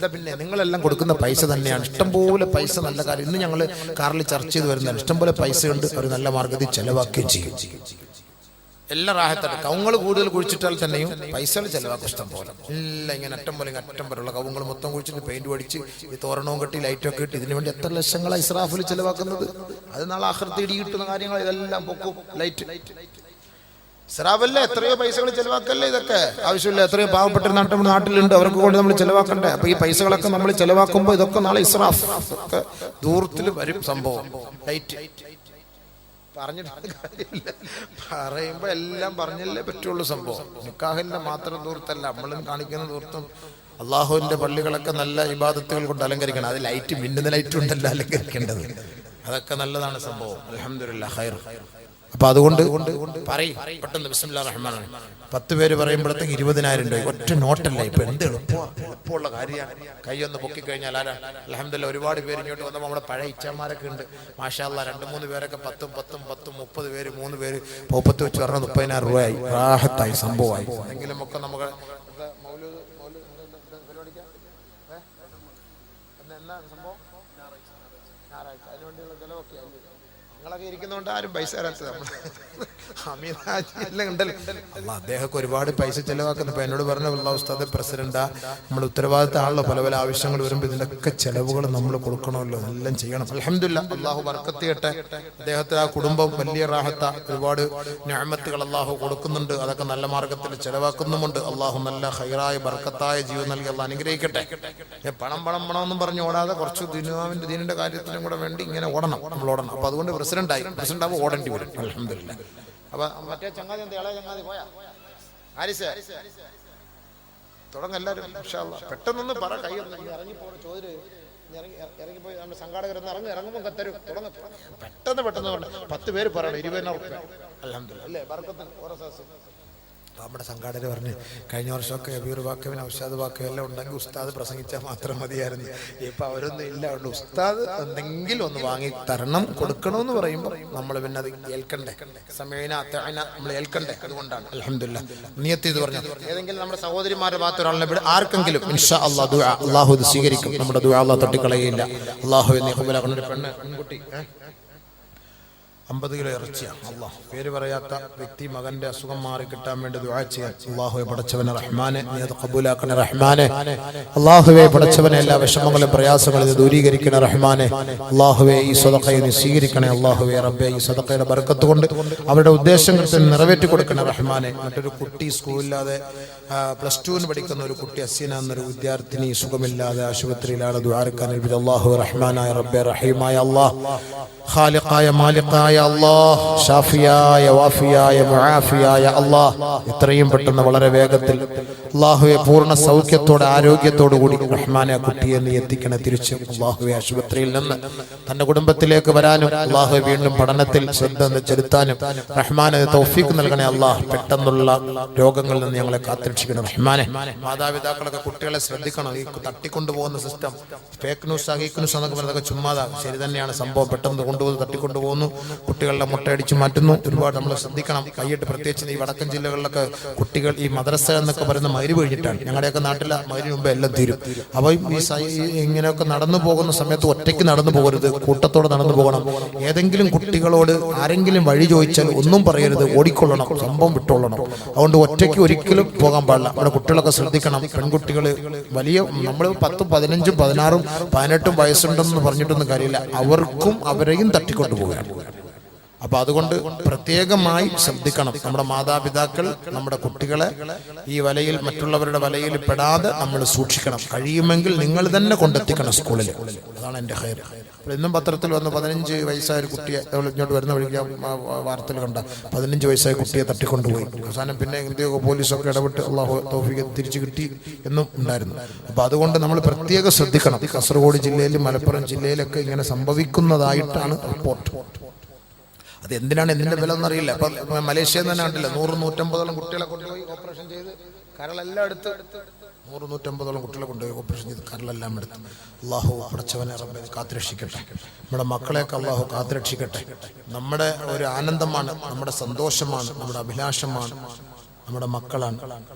എന്താ പിന്നെ നിങ്ങളെല്ലാം കൊടുക്കുന്ന പൈസ തന്നെയാണ്. ഇഷ്ടംപോലെ പൈസ, നല്ല കാര്യം. ഇന്ന് ഞങ്ങൾ കാറിൽ ചർച്ച ചെയ്ത് വരുന്നതാണ്. ഇഷ്ടംപോലെ പൈസ ഉണ്ട്, ഒരു നല്ല മാർഗത്തിൽ ചെലവാക്കുകയും ചെയ്യും. എല്ലാം റാഹത്താണ്. കവുങ്ങൾ കൂടുതൽ കുഴിച്ചിട്ടാൽ തന്നെയും പൈസകൾ ചെലവാക്കും ഇഷ്ടം പോലെ. എല്ലാം ഇങ്ങനെ അറ്റം പോലെയുള്ള കവുങ്ങൾ മൊത്തം കുഴിച്ചിട്ട് പെയിന്റ് അടിച്ച് ഈ തോരണവും കെട്ടി ലൈറ്റൊക്കെ ഇട്ട് ഇതിനു വേണ്ടി എത്ര ലക്ഷങ്ങളാണ് ഇസ്രാഫിൽ ചെലവാക്കുന്നത്. അത് നാളെ ആഖിറത്തിൽ ഇടി കിട്ടുന്ന കാര്യങ്ങൾ. ഇതെല്ലാം പൊക്കും ലൈറ്റ് ഇസ്രാഫല്ലേ, എത്രയോ പൈസകൾ ചെലവാക്കല്ലേ. ഇതൊക്കെ ആവശ്യമില്ല. എത്രയോ പാവപ്പെട്ട നാട്ടിലുണ്ട്, അവർക്ക് കൊണ്ട് നമ്മൾ ചെലവാക്കണ്ടേ. അപ്പൊ ഈ പൈസകളൊക്കെ നമ്മൾ ചെലവാക്കുമ്പോൾ ഇതൊക്കെ നാളെ ഇസ്രാഫ് ഒക്കെ ദൂരത്തിൽ വരും സംഭവം. ലൈറ്റ് പറഞ്ഞിട്ട് കാര്യമില്ല, പറയുമ്പോ എല്ലാം പറഞ്ഞല്ലേ പറ്റുള്ളൂ സംഭവം. നിക്കാഹിന്റെ മാത്രം ദൂരത്തല്ല, നമ്മളും കാണിക്കുന്ന ദൂരത്തും അള്ളാഹുവിന്റെ പള്ളികളൊക്കെ നല്ല ഇബാദത്തുകൾ കൊണ്ട് അലങ്കരിക്കണം. അത് ലൈറ്റ്, മിന്നുന്ന ലൈറ്റ് ഉണ്ടല്ലോ അലങ്കരിക്കേണ്ടത്. അതൊക്കെ നല്ലതാണ് സംഭവം. അൽഹംദുലില്ലാഹ് ഖൈർ. അപ്പൊ അതുകൊണ്ട് പറയും പെട്ടെന്ന് ബിസ്മില്ലാഹിർ റഹ്മാനിർ റഹീം 10 പേര് പറയുമ്പോഴത്തേക്ക് 20,000 രൂപ. ഒറ്റ നോട്ടല്ല. ഇപ്പൊ എന്ത് എളുപ്പമുള്ള കാര്യമാണ്. കൈയൊന്ന് പൊക്കി കഴിഞ്ഞാൽ ആരാ. അൽഹംദുലില്ലാഹ് ഒരുപാട് പേര് ഇങ്ങോട്ട് വന്നപ്പോൾ നമ്മുടെ പഴയ ഇച്ചാമാരൊക്കെ ഉണ്ട്. മാഷാ അല്ലാഹ് 2-3 പേരൊക്കെ 10, 30 പേര് 3 പേര് പോപ്പത്ത് വെച്ച് പറഞ്ഞ 30,000 രൂപയായി. റാഹത്തായി സംഭവമായി. എന്തെങ്കിലും ഒക്കെ നമുക്ക് നിങ്ങളൊക്കെ ഇരിക്കുന്നതുകൊണ്ട് ആരും പൈസ തരാത്തത്. അദ്ദേഹമൊക്കെ ഒരുപാട് പൈസ ചെലവാക്കുന്നു. ഇപ്പൊ എന്നോട് പറഞ്ഞ ഉസ്താദ് പ്രസിഡന്റാ, നമ്മൾ ഉത്തരവാദിത്തമാണല്ലോ. പല പല ആവശ്യങ്ങൾ വരുമ്പോൾ ഇതിനൊക്കെ ചെലവുകൾ നമ്മൾ കൊടുക്കണമല്ലോ, എല്ലാം ചെയ്യണം. അൽഹംദുലില്ലാഹ് അള്ളാഹു ബർക്കത്ത് ചെയ്യട്ടെ. അദ്ദേഹത്തെ ആ കുടുംബം വലിയ റാഹത്ത, ഒരുപാട് നിഅമത്തുകൾ അള്ളാഹു കൊടുക്കുന്നുണ്ട്. അതൊക്കെ നല്ല മാർഗത്തിൽ ചെലവാക്കുന്നുമുണ്ട്. അള്ളാഹു നല്ല ഖൈറായ ബർക്കത്തായ ജീവൻ നൽകി അള്ളാഹ് അനുഗ്രഹിക്കട്ടെ. പണം എന്നും പറഞ്ഞ് ഓടാതെ കുറച്ച് ദീനിന്റെ കാര്യത്തിനും കൂടെ വേണ്ടി ഇങ്ങനെ ഓടണം, നമ്മൾ ഓടണം. അപ്പൊ അതുകൊണ്ട് പ്രസിഡന്റ് ആവുമ്പോൾ ഓടേണ്ടി വരും. അൽഹംദുലില്ലാഹ്. അപ്പൊ മറ്റേ ചങ്ങാതി എന്ത് ഇളയ ചങ്ങാതി പോയാ ആരിസ് തുടങ്ങ എല്ലാവരും ഇൻഷാ അല്ലാഹ്. പെട്ടെന്നൊന്ന് പറ, കൈ ഇറങ്ങിപ്പോ ചോദ്യം ഇറങ്ങിപ്പോയി. നമ്മുടെ സംഘാടകരൊന്ന് ഇറങ്ങുമ്പോൾ കത്തരും. തുടങ്ങ പെട്ടെന്ന് 10 പേര് പറയണം. 20,000 രൂപ. അൽഹംദുലില്ലാഹ് അല്ലേ, ബർക്കത്തിന് ഓരോ ദിവസം. നമ്മുടെ സംഘാടകർ പറഞ്ഞ് കഴിഞ്ഞ വർഷമൊക്കെ അബീർ വാക്കവിന് ഔഷാദ് വാക്കവ് എല്ലാം ഉണ്ടെങ്കിൽ ഉസ്താദ് പ്രസംഗിച്ചാൽ മാത്രം മതിയായിരുന്നു. ഇപ്പൊ അവരൊന്നും ഇല്ല. ഉണ്ട് ഉസ്താദ് എന്തെങ്കിലും ഒന്ന് വാങ്ങി തരണം, കൊടുക്കണമെന്ന് പറയുമ്പോൾ നമ്മൾ പിന്നെ അത് ഏൽക്കണ്ടേ. സമയന നമ്മൾ ഏൽക്കണ്ടേ. അതുകൊണ്ടാണ് അൽഹംദുലില്ലാഹ് നിയത്ത് ചെയ്ത് പറഞ്ഞു. ഏതെങ്കിലും നമ്മുടെ സഹോദരിമാരുടെ ഭാഗത്ത് ഒരാളിനെ ആർക്കെങ്കിലും ഇൻഷാ അല്ലാഹ് ദുആ അല്ലാഹു ഇത് സ്വീകരിക്കും. നമ്മുടെ ദുആ അല്ലാഹ് തട്ടിക്കളയില്ല. അല്ലാഹു എന്നെ ഖബൂലാക്കണം. ഒരു പെൺകുട്ടി 50 കിലോ ഇറച്ചിയാണ്. അള്ളാഹ് പേര് പറയാത്ത വ്യക്തി മകന്റെ അസുഖം മാറി കിട്ടാൻ വേണ്ടി ദുആ ചെയ്യാൻ. അള്ളാഹുവെ പടച്ചവനെ റഹ്മാനെ, നീ അത് ഖബൂലാക്കണേ റഹ്മാനെ. അള്ളാഹുവെ പടച്ചവനെ, എല്ലാ വിഷമങ്ങളും പ്രയാസങ്ങളും ദൂരീകരിക്കണേ റഹ്മാനെ. അള്ളാഹുവെ ഈ സദഖയെ നീ സ്വീകരിക്കണേ. അള്ളാഹുവെ റബ്ബേ ഈ സദഖയുടെ ബർക്കത്ത് കൊണ്ട് അവരുടെ ഉദ്ദേശങ്ങൾ നിറവേറ്റി കൊടുക്കണേ റഹ്മാനെ. മറ്റൊരു കുട്ടി സ്കൂളില്ലാതെ +2 പഠിക്കുന്ന ഒരു കുട്ടി, അസീന എന്നൊരു വിദ്യാർത്ഥിനി സുഖമില്ലാതെ ആശുപത്രിയിലാണ്. ദുആർക്കാൻ അല്ലാഹു റഹ്മാനായ റബ്ബേ റഹീമായ അല്ലാഹ്, ഖാലിഖായ മാലിഖായ അല്ലാഹ്, ഷാഫിയായ വാഫിയായ മുആഫിയായ അല്ലാഹ്, എത്രയും പെട്ടെന്ന് വളരെ വേഗത്തിൽ അല്ലാഹുവെ പൂർണ്ണ സൗഖ്യത്തോടെ ആരോഗ്യത്തോടു കൂടി റഹ്മാനെ കുട്ടിയെ നീ എത്തിക്കണേ. തിരിച്ച് അല്ലാഹുവെ ആശുപത്രിയിൽ നിന്ന് തന്റെ കുടുംബത്തിലേക്ക് വരാനും അല്ലാഹുവെ വീണ്ടും പഠനത്തിൽ ശ്രദ്ധ ചെലുത്താനും റഹ്മാനെ തൗഫീഖ് നൽകണേ അല്ലാഹ്. പെട്ടെന്നുള്ള രോഗങ്ങളിൽ നിന്ന് ഞങ്ങളെ കാത്തുരക്ഷിക്കണം റഹ്മാനെ. മാതാപിതാക്കളൊക്കെ കുട്ടികളെ ശ്രദ്ധിക്കണം. ഈ തട്ടിക്കൊണ്ടുപോകുന്ന സിസ്റ്റം, ഫേക്ക് ന്യൂസ്, ഹീക്ക് ന്യൂസ് എന്നൊക്കെ പറയുന്നതൊക്കെ ചുമ്മാതാ. ശരി തന്നെയാണ് സംഭവം. പെട്ടെന്ന് കൊണ്ടുപോകുന്നു, തട്ടിക്കൊണ്ടുപോകുന്നു, കുട്ടികളുടെ മുട്ടയടിച്ച് മാറ്റുന്നു. ഒരുപാട് നമ്മൾ ശ്രദ്ധിക്കണം. കൈയിട്ട് പ്രത്യേകിച്ച് ഈ വടക്കൻ ജില്ലകളിലൊക്കെ കുട്ടികൾ ഈ മദ്രസ എന്നൊക്കെ പറയുന്ന മഗ്‌രിബ് കഴിഞ്ഞിട്ടാണ്. ഞങ്ങളുടെയൊക്കെ നാട്ടിലെ മഗ്‌രിബിന് മുമ്പ് എല്ലാം തീരും. അപ്പോൾ ഈ ഇങ്ങനെയൊക്കെ നടന്നു പോകുന്ന സമയത്ത് ഒറ്റയ്ക്ക് നടന്നു പോകരുത്, കൂട്ടത്തോടെ നടന്നു പോകണം. ഏതെങ്കിലും കുട്ടികളോട് ആരെങ്കിലും വഴി ചോദിച്ചാൽ ഒന്നും പറയരുത്, ഓടിക്കൊള്ളണം, സംഭവം വിട്ടോളണം. അതുകൊണ്ട് ഒറ്റയ്ക്ക് ഒരിക്കലും പോകാൻ പാടില്ല. നമ്മുടെ കുട്ടികളൊക്കെ ശ്രദ്ധിക്കണം. പെൺകുട്ടികൾ വലിയ നമ്മൾ 10, 15, 16, 18 വയസ്സുണ്ടെന്ന് പറഞ്ഞിട്ടൊന്നും കാര്യമില്ല. അവർക്കും അവരെയും തട്ടിക്കൊണ്ടുപോകാൻ. അപ്പൊ അതുകൊണ്ട് പ്രത്യേകമായി ശ്രദ്ധിക്കണം. നമ്മുടെ മാതാപിതാക്കൾ നമ്മുടെ കുട്ടികളെ ഈ വലയിൽ, മറ്റുള്ളവരുടെ വലയിൽ പെടാതെ നമ്മൾ സൂക്ഷിക്കണം. കഴിയുമെങ്കിൽ നിങ്ങൾ തന്നെ കൊണ്ടെത്തിക്കണം സ്കൂളിൽ. അതാണ് എൻ്റെ ഖൈർ. ഇന്നും പത്രത്തിൽ വന്ന് 15 വയസ്സായ ഒരു കുട്ടിയെ, ഇങ്ങോട്ട് വരുന്ന വഴിക്ക് വാർത്തയിൽ കണ്ട 15 വയസ്സായ കുട്ടിയെ തട്ടിക്കൊണ്ടുപോയി. അവസാനം പിന്നെ ഇന്ത്യയൊക്കെ പോലീസൊക്കെ ഇടപെട്ട് അള്ളാഹു തൗഫീഖ് തിരിച്ചു കിട്ടി എന്നും ഉണ്ടായിരുന്നു. അപ്പൊ അതുകൊണ്ട് നമ്മൾ പ്രത്യേകം ശ്രദ്ധിക്കണം. കാസർഗോഡ് ജില്ലയിലും മലപ്പുറം ജില്ലയിലൊക്കെ ഇങ്ങനെ സംഭവിക്കുന്നതായിട്ടാണ് റിപ്പോർട്ട്. അത് എന്തിനാണ്, എന്തിന്റെ വില എന്നറിയില്ല. അപ്പൊ മലേഷ്യയിൽ തന്നെ കണ്ടില്ല, 100-150 കുട്ടികളെ കൊണ്ടുപോയി ഓപ്പറേഷൻ ചെയ്ത് കരളെല്ലാം എടുത്ത്, 100-150 കുട്ടികളെ കൊണ്ടുപോയി ഓപ്പറേഷൻ ചെയ്ത് കരളെല്ലാം എടുത്ത്. അള്ളാഹു പടച്ചവനെ റബ്ബേ കാത്തുരക്ഷിക്കട്ടെ. നമ്മുടെ മക്കളെയൊക്കെ അള്ളാഹു കാത്തുരക്ഷിക്കട്ടെ. നമ്മുടെ ഒരു ആനന്ദമാണ്, നമ്മുടെ സന്തോഷമാണ്, നമ്മുടെ അഭിലാഷമാണ് നമ്മുടെ മക്കളാണ്.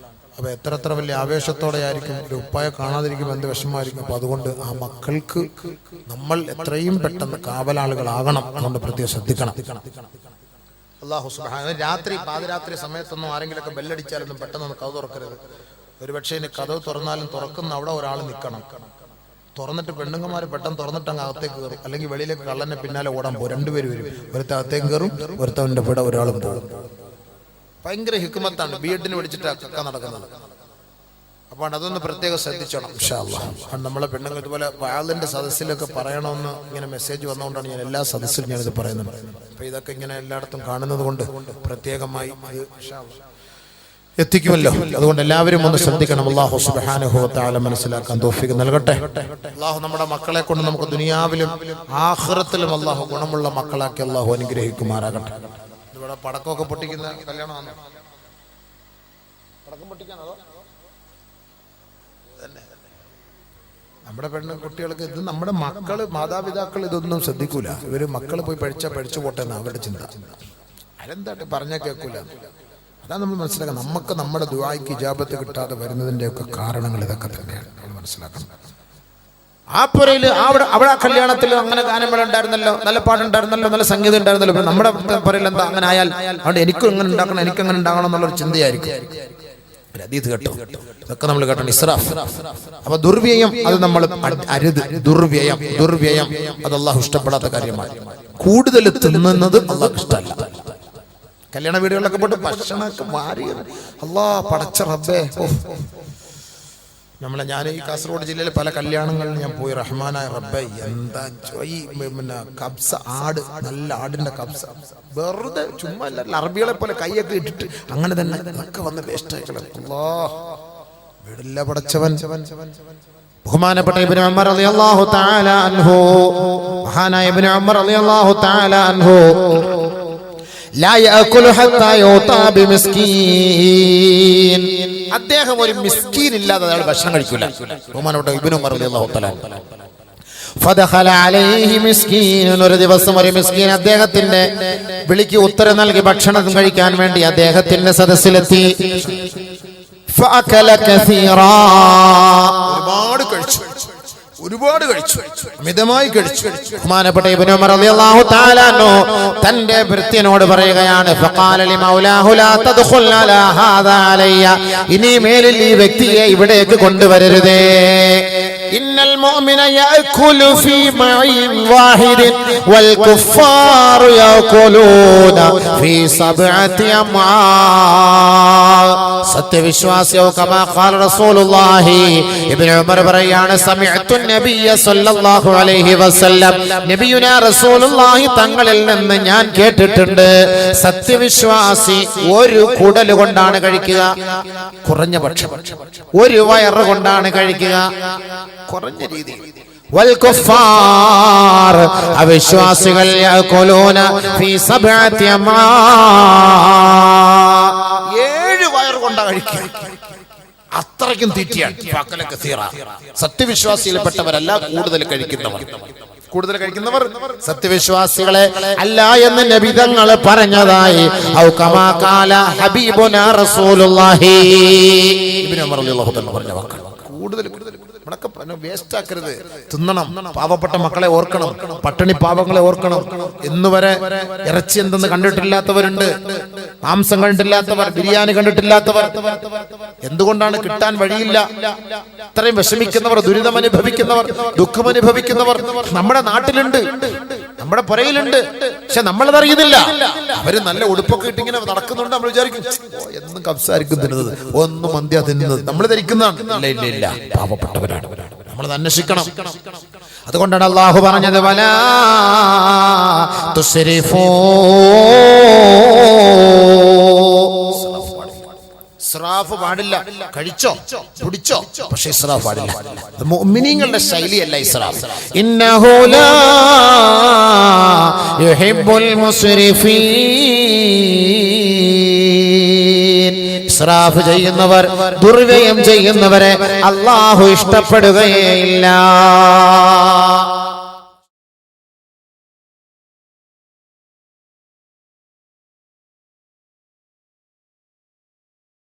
അപ്പോൾ എത്ര വലിയ ആവേശത്തോടെ ആയിരിക്കും ഒരു ഉപ്പായെ കാണാതിരിക്കും, എന്ത് വിഷമമായിരിക്കും. അപ്പോൾ അതുകൊണ്ട് ആ മക്കൾക്ക് നമ്മൾ എത്രയും പെട്ടെന്ന് കാവലാളുകളാകണം. അതുകൊണ്ട് പ്രത്യേകം ശ്രദ്ധിക്കണം. അല്ലാഹു സുബ്ഹാനഹു രാത്രി പാതിരാത്രി സമയത്തൊന്നും ആരെങ്കിലുമൊക്കെ ബെല്ലടിച്ചാലൊന്നും പെട്ടെന്ന് കഥ തുറക്കരുത്. ഒരു പക്ഷേ ഇനി കഥ തുറന്നാലും തുറക്കുന്ന അവിടെ ഒരാൾ നിൽക്കണം. തുറന്നിട്ട് പെണ്ണുങ്ങന്മാർ പെട്ടെന്ന് തുറന്നിട്ട് അങ്ങ് അകത്തേക്ക് കയറും. അല്ലെങ്കിൽ വെളിയിലേക്ക് കള്ളനെ പിന്നാലെ ഓടാൻ പോകും. രണ്ടുപേര് വരും. ഒരുത്ത അകത്തേക്ക് കയറും, ഒരുത്തവൻ്റെ കൂടെ ഒരാളും പോകും. ഭയങ്കര ഹിക്മത്താണ് ബിഎഡിന് പഠിച്ചിട്ട് ഒക്കെ നടക്കുന്നത്. അപ്പോൾ അതൊന്ന് പ്രത്യേകം ശ്രദ്ധിച്ചോണം ഇൻഷാ അല്ലാഹ്. നമ്മളെ പെണ്ണുങ്ങൾ ഇതുപോലെ വാളിന്റെ സദസ്സിലൊക്കെ പറയണമെന്ന് ഇങ്ങനെ മെസ്സേജ് വന്നുകൊണ്ടാണ് ഞാൻ എല്ലാ സദസ്സിലും ഞാനിത് പറയുന്നത്. അപ്പോൾ ഇതൊക്കെ ഇങ്ങനെ എല്ലായിടത്തും കാണുന്നത് കൊണ്ട് പ്രത്യേകമായി അത് ഇൻഷാ അല്ലാഹ് എത്തിക്കുമല്ലോ. അതുകൊണ്ട് എല്ലാവരും ഒന്ന് ശ്രദ്ധിക്കണം. അല്ലാഹു സുബ്ഹാനഹു വ തആല മനസ്സിലാക്കാൻ തൗഫീഖ് നൽകട്ടെ. അല്ലാഹു നമ്മുടെ മക്കളെ കൊണ്ട് നമുക്ക് ദുനിയാവിലും ആഖിറത്തിലും അല്ലാഹു ഗുണമുള്ള മക്കളാക്കി അല്ലാഹു അനുഗ്രഹിക്കുമാറാകട്ടെ. ഇവിടെ പടക്കമൊക്കെ പൊട്ടിക്കുന്ന കല്യാണമാണ്. പടക്കം പൊട്ടിക്കാനോ? നമ്മുടെ കുട്ടികൾക്ക് ഇത് നമ്മുടെ മക്കള് മാതാപിതാക്കൾ ഇതൊന്നും ശ്രദ്ധിക്കൂല. ഇവര് മക്കള് പോയി പഠിച്ചു പോട്ടെ എന്ന് അവരുടെ ചിന്ത. അതെന്താട്ട് പറഞ്ഞാൽ കേൾക്കൂല. അതാണ് നമ്മൾ മനസ്സിലാക്കണം. നമുക്ക് നമ്മുടെ ദുആയ്ക്ക് ഇജാബത്ത് കിട്ടാതെ വരുന്നതിന്റെ ഒക്കെ കാരണങ്ങൾ ഇതൊക്കെ തന്നെയാണ് നമ്മൾ മനസ്സിലാക്കണം. ആ പുരയില് അവിടെ ആ കല്യാണത്തിൽ അങ്ങനെ ഗാനമേള ഉണ്ടായിരുന്നല്ലോ, നല്ല പാട്ടുണ്ടായിരുന്നല്ലോ, നല്ല സംഗീതം ഉണ്ടായിരുന്നല്ലോ. നമ്മുടെ പുരയിൽ എന്താ അങ്ങനെ ആയാൽ അതുകൊണ്ട് എനിക്കും എങ്ങനെ ഉണ്ടാക്കണം, എനിക്കങ്ങനെ ഉണ്ടാകണം എന്നുള്ളൊരു ചിന്തയായിരിക്കും. ഹദീസ് കേട്ടോ, ഇതൊക്കെ നമ്മൾ കേട്ടോ. ഇസ്രാഫ്, അപ്പൊ ദുർവ്യയം അത് നമ്മൾ അരുത്. ദുർവ്യയം അത് അല്ലാഹു ഇഷ്ടപ്പെടാത്ത കാര്യമാണ്. കൂടുതൽ തിന്നുന്നത് അല്ലാഹു ഇഷ്ടമല്ല. കല്യാണ വീടുകളിലൊക്കെ പോയിട്ട് ഭക്ഷണമൊക്കെ മാറി പടച്ച റബ്ബേ. ഞാൻ ഈ കാസർഗോഡ് ജില്ലയിലെ പല കല്യാണങ്ങളിൽ ഞാൻ പോയി. റഹ്മാനായ റബ്ബേ, എന്താ ഈ പിന്നെ കബ്സ, ആട്, നല്ല ആടിന്റെ കബ്സ, വെറുതെ ചുമ്മാ അല്ല, അറബികളെ പോലെ കൈയൊക്കെ ഇട്ടിട്ട് അങ്ങനെ തന്നെ ഒക്കെ വന്ന് വേസ്റ്റായിക്കളെ. വീടില്ല പടച്ചവൻ. ബഹുമാനപ്പെട്ട ഇബ്നു ഉമർ റളിയല്ലാഹു തആല അൻഹു, മഹാനായ ഇബ്നു ഉമർ റളിയല്ലാഹു തആല അൻഹു ലാ യഅകുലു ഹത്താ യുതാ ബിമിസ്കീൻ. അദ്ദേഹം ഒരു മിസ്കീൻ ഇല്ലാതെ അയാൾ ഭക്ഷണം കഴിക്കില്ല. ബഹുമാനപ്പെട്ട ഇബ്നു ഉമർ റളിയല്ലാഹു തആല ഫദഖല അലൈഹി മിസ്കീൻ. ഒരു ദിവസം ഒരു മിസ്കീൻ അദ്ദേഹത്തിന്റെ വിളിക്ക് ഉത്തരം നൽകി ഭക്ഷണം കഴിക്കാൻ വേണ്ടി അദ്ദേഹത്തിന്റെ സദസ്സിലെത്തി. ഫഅകല കസീറാ. ഒരുപാട് കഴിച്ചു, മിതമായി കഴിച്ചു. ബഹുമാനപ്പെട്ട ഇബ്നു ഉമർ റളിയല്ലാഹു തആല അൻഹു തന്റെ ഭൃത്യനോട് പറയുകയാണ്, ഫഖാല ലി മൗലാഹു ലാ തദ്ഖുൽ അലാ ഹാദാ അലയ്യ. ഇനി മേലിൽ ഈ വ്യക്തിയെ ഇവിടേക്ക് കൊണ്ടുവരരുതേ. ഇന്നൽ മുഅ്മിന യഅകുലു ഫീ മഇൻ വാഹിദിൻ വൽ കുഫാറു യഅകുലൂന ഫീ സബ്അതി അമാ. സത്യവിശ്വാസിയോ കമാ ഖാല റസൂലുള്ളാഹി. ഇബ്നു ഉമർ പറയാണ്, സമിഅതു നബിയ സല്ലല്ലാഹു അലൈഹി വസല്ലം, നബിയുനാ റസൂലുള്ളാഹി തങ്ങളിൽ നിന്ന് ഞാൻ കേട്ടിട്ടുണ്ട്, സത്യവിശ്വാസി ഒരു കുടൽ കൊണ്ടാണ് കഴിക്കുക, കുറഞ്ഞ പക്ഷം ഒരു വയറ് കൊണ്ടാണ് കഴിക്കുക, കുറഞ്ഞ രീതിയിൽ. വൽ കുഫാർ, അവിശ്വാസികൾ യഅകുലൂന ഫീ സബ്അതി അമാ, 7 വയറ് കൊണ്ടാണ് കഴിക്കുക. അത്രയ്ക്കും തീറ്റിയാണ്. സത്യവിശ്വാസിയിൽപ്പെട്ടവരല്ല കൂടുതൽ കഴിക്കുന്നവർ സത്യവിശ്വാസികളെ അല്ല എന്ന് നബി തങ്ങൾ പറഞ്ഞതായി ഔ കമാ ഖാല ഹബീബുനാ റസൂലുള്ളാഹി. ഇബ്നു ഉമർ റളിയല്ലാഹു തആല പറഞ്ഞ വാക്കാണ്. കൂടുതൽ വേസ്റ്റ് ആക്കരുത്. തിന്നണം. പാവപ്പെട്ട മക്കളെ ഓർക്കണം, പട്ടിണി പാവങ്ങളെ ഓർക്കണം. ഇന്നുവരെ ഇറച്ചി എന്തെന്ന് കണ്ടിട്ടില്ലാത്തവരുണ്ട്, മാംസം കണ്ടിട്ടില്ലാത്തവർ, ബിരിയാണി കണ്ടിട്ടില്ലാത്തവർ. എന്തുകൊണ്ടാണ്? കിട്ടാൻ വഴിയില്ല. ഇത്രയും വിഷമിക്കുന്നവർ, ദുരിതമനുഭവിക്കുന്നവർ, ദുഃഖമനുഭവിക്കുന്നവർ നമ്മുടെ നാട്ടിലുണ്ട്, നമ്മുടെ പുറയിലുണ്ട്. പക്ഷെ നമ്മളതറിയുന്നില്ല. അവര് നല്ല ഉടുപ്പൊക്കെ ഇട്ടിങ്ങനെ നടക്കുന്നുണ്ട്. നമ്മൾ വിചാരിക്കും എന്നും കബ്സായിരിക്കും തിന്നുന്നത്, ഒന്നും മന്തിയാ തിന്നുന്നത്. നമ്മൾ ധരിക്കുന്നതാണ്. ഇല്ല, പാവപ്പെട്ടവരാണ്. നമ്മളത് അന്വേഷിക്കണം. അതുകൊണ്ടാണ് അല്ലാഹു പറഞ്ഞത്, വലാ തുസ്രിഫൂ. ഇസ്രാഫ് പാടില്ല. കഴിച്ചോ, കുടിച്ചോ, പക്ഷേ ഇസ്രാഫ് പാടില്ല. മുഅ്മിനീങ്ങളുടെ ശൈലിയല്ല ഇസ്രാഫ്. ഇന്നഹു ലാ യുഹിബ്ബുൽ മുസ്രിഫീൻ. ഇസ്രാഫ് ചെയ്യുന്നവർ, ദുർവ്യയം ചെയ്യുന്നവരെ അല്ലാഹു ഇഷ്ടപ്പെടുകയില്ല.